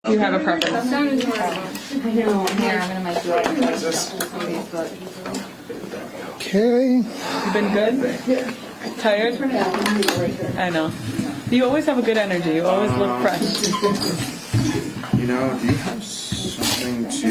Do you have a preference? I know. Here, I'm gonna make you up. Okay. You been good? Tired? I know. You always have a good energy. You always look fresh. You know, do you have something to?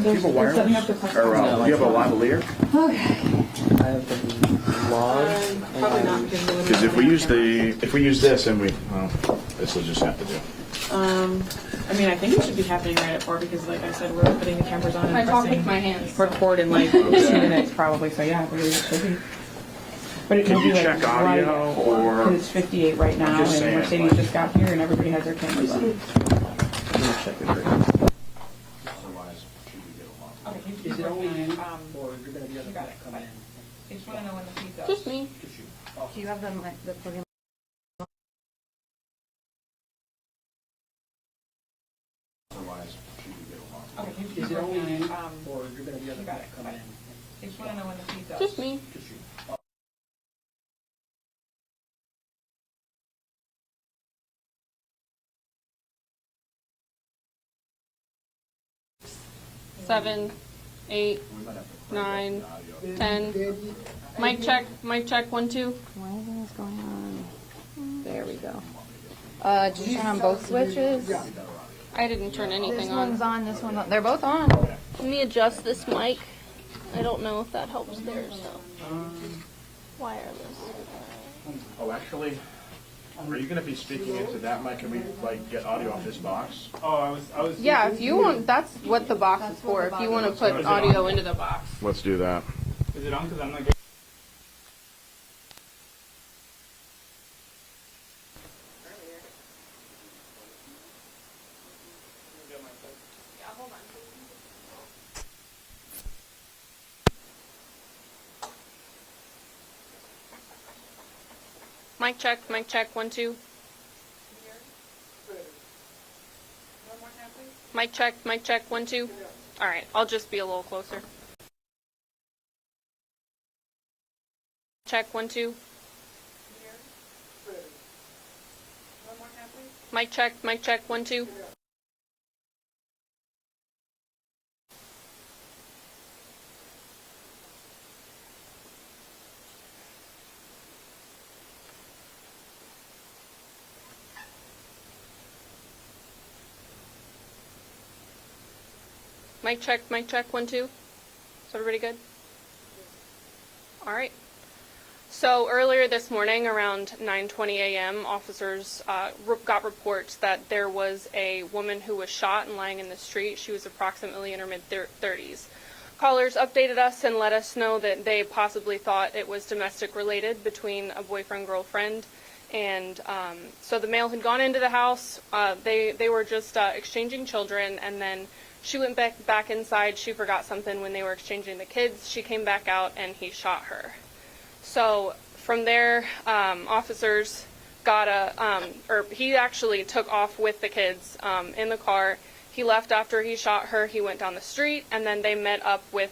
Do you have a wireless? Or do you have a lavalier? I have the log. Probably not Because if we use this, and this will just have to do. I mean, I think it should be happening right at 4 because, like I said, we're putting the cameras on and I talk pressing with my hands. record in like 2 minutes probably. So yeah, I believe it should be. But it Can will you be check like audio right, or? because it's 58 right now, just and saying, Mercedes like- just got here, and everybody has their cameras on. Let me check it right now. Otherwise, should we get along? Okay, Is it only you, or or you're gonna be able to come in? I just want to know when the feed goes. Just me. Do you have the podium? Otherwise, should we get along? Okay, Is it only you, or or you're gonna be able to come in? I just want to know when the feed goes. Just me. Just you. 7, 8, 9, 10. Mic check. Mic check. 1, 2. Why isn't this going on? There we go. Did you turn on both switches? I didn't turn This anything one's on. on, this one's on. They're both on. Let me adjust this mic. I don't know if that helps theirs though. Wireless. Oh, actually, are you going to be speaking into that mic? Can we get audio off this box? Oh, I was. Yeah, if you want, that's what the box is for. If you want to put audio into the box. Let's do that. Is it on? Because I'm not getting. Mic check. Mic check. 1, 2. Mic check. Mic check. 1, 2. All right, I'll just be a little closer. Check. 1, 2. Mic check. Mic check. 1, 2. Mic check. Mic check. 1, 2. Is everybody good? All right. So earlier this morning, around 9:20 a.m., officers got reports that there was a woman who was shot and lying in the street. She was approximately in her mid-30s. Callers updated us and let us know that they possibly thought it was domestic related between a boyfriend-girlfriend. And so the male had gone into the house. They were just exchanging children, and then she went back inside. She forgot something when they were exchanging the kids. She came back out, and he shot her. So from there, officers got he actually took off with the kids in the car. He left after he shot her. He went down the street, and then they met up with,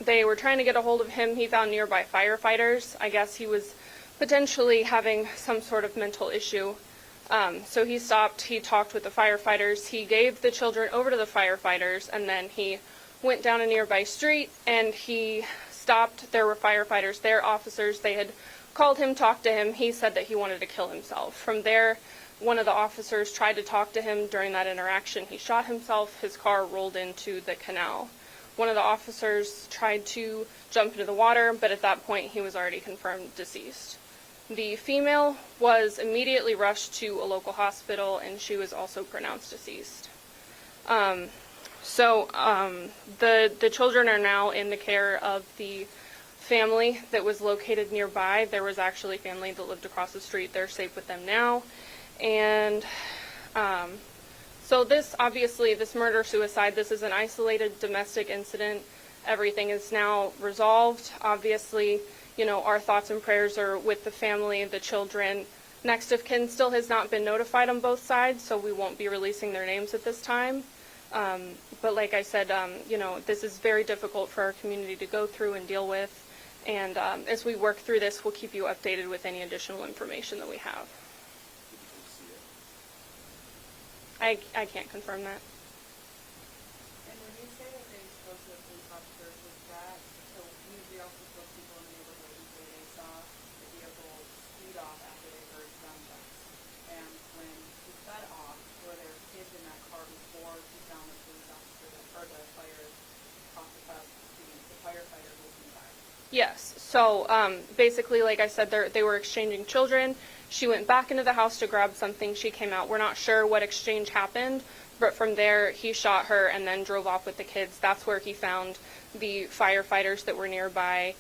they were trying to get a hold of him. He found nearby firefighters. I guess he was potentially having some sort of mental issue. So he stopped, he talked with the firefighters. He gave the children over to the firefighters, and then he went down a nearby street, and he stopped. There were firefighters there, officers. They had called him, talked to him. He said that he wanted to kill himself. From there, one of the officers tried to talk to him. During that interaction, he shot himself. His car rolled into the canal. One of the officers tried to jump into the water, but at that point, he was already confirmed deceased. The female was immediately rushed to a local hospital, and she was also pronounced deceased. The children are now in the care of the family that was located nearby. There was actually family that lived across the street. They're safe with them now. And so this, obviously, this murder-suicide, this is an isolated domestic incident. Everything is now resolved. Obviously, you know, our thoughts and prayers are with the family, the children. Next of kin still has not been notified on both sides, so we won't be releasing their names at this time. But like I said, you know, this is very difficult for our community to go through and deal with. And as we work through this, we'll keep you updated with any additional information that we have. I can't confirm that. And when you say that they spoke to the police officers, was that, so we also spoke to people in the neighborhood and say they saw the vehicle speed off after they heard gunshots. And when she sped off, were there kids in that car before she found the police officer or the firefighter moving by? Yes. So basically, like I said, they were exchanging children. She went back into the house to grab something. She came out. We're not sure what exchange happened, but from there, he shot her and then drove off with the kids. That's where he found the firefighters that were nearby.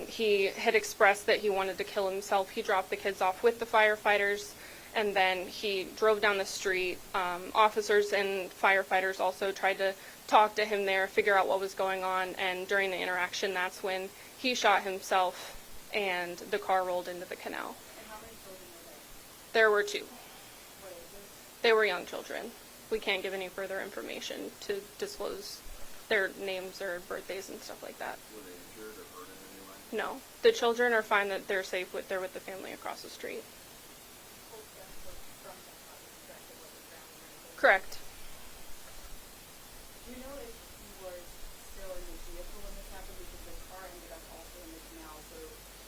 He had expressed that he wanted to kill himself. He dropped the kids off with the firefighters, and then he drove down the street. Officers and firefighters also tried to talk to him there, figure out what was going on, and during the interaction, that's when he shot himself and the car rolled into the canal. And how many children were there? There were 2. What ages? They were young children. We can't give any further information to disclose their names or birthdays and stuff like that. Were they injured or hurt in any way? No. The children are fine, that they're safe they're with the family across the street. Correct. Do you know if he was still in the vehicle when this happened, because the car ended up also in the canal, so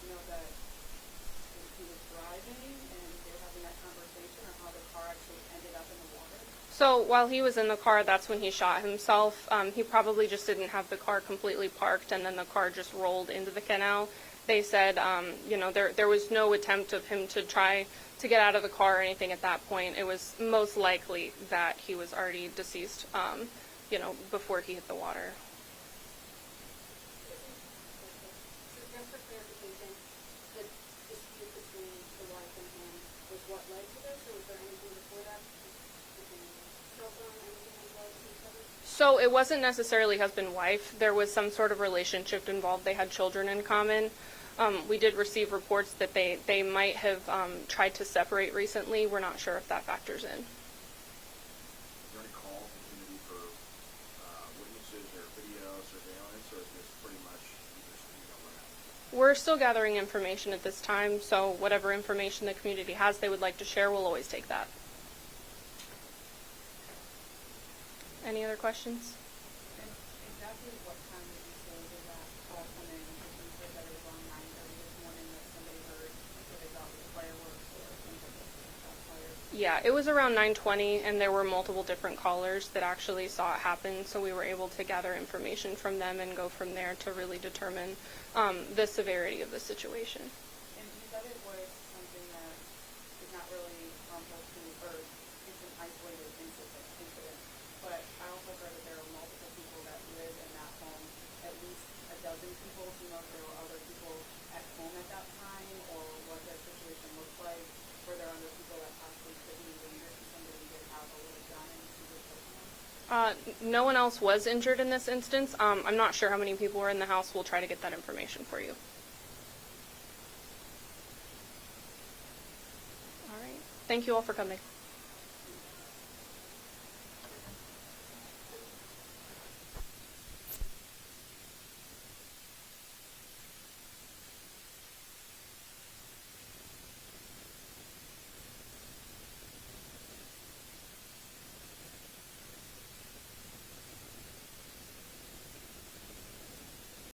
you know that if he was driving and they were having that conversation, or how the car actually ended up in the water? So while he was in the car, that's when he shot himself. He probably just didn't have the car completely parked, and then the car just rolled into the canal. They said, there was no attempt of him to try to get out of the car or anything at that point. It was most likely that he was already deceased, before he hit the water. Just for clarification, the dispute between the wife and him was what led to this, or was there anything before that? Cell phone, anything involved with each other? So it wasn't necessarily husband-wife. There was some sort of relationship involved. They had children in common. We did receive reports that they might have tried to separate recently. We're not sure if that factors in. Is there any call opportunity for witnesses or video surveillance, or is this pretty much just what happened? We're still gathering information at this time, so whatever information the community has they would like to share, we'll always take that. Any other questions? And exactly what time did you say did that call come in? Because you said that it was around 9:30 this morning that somebody heard what they thought was fireworks or things like that. Yeah, it was around 9:20, and there were multiple different callers that actually saw it happen, so we were able to gather information from them and go from there to really determine the severity of the situation. And you said it was something that is not really harmful to, or it's an isolated incident. But I also heard that there are multiple people that live in that home, at least a dozen people. Do you know if there were other people at home at that time, or what their situation looked like? Were there other people that possibly could be dangerous if somebody did have a little gun and she was looking at? No one else was injured in this instance. I'm not sure how many people were in the house. We'll try to get that information for you. All right. Thank you all for coming.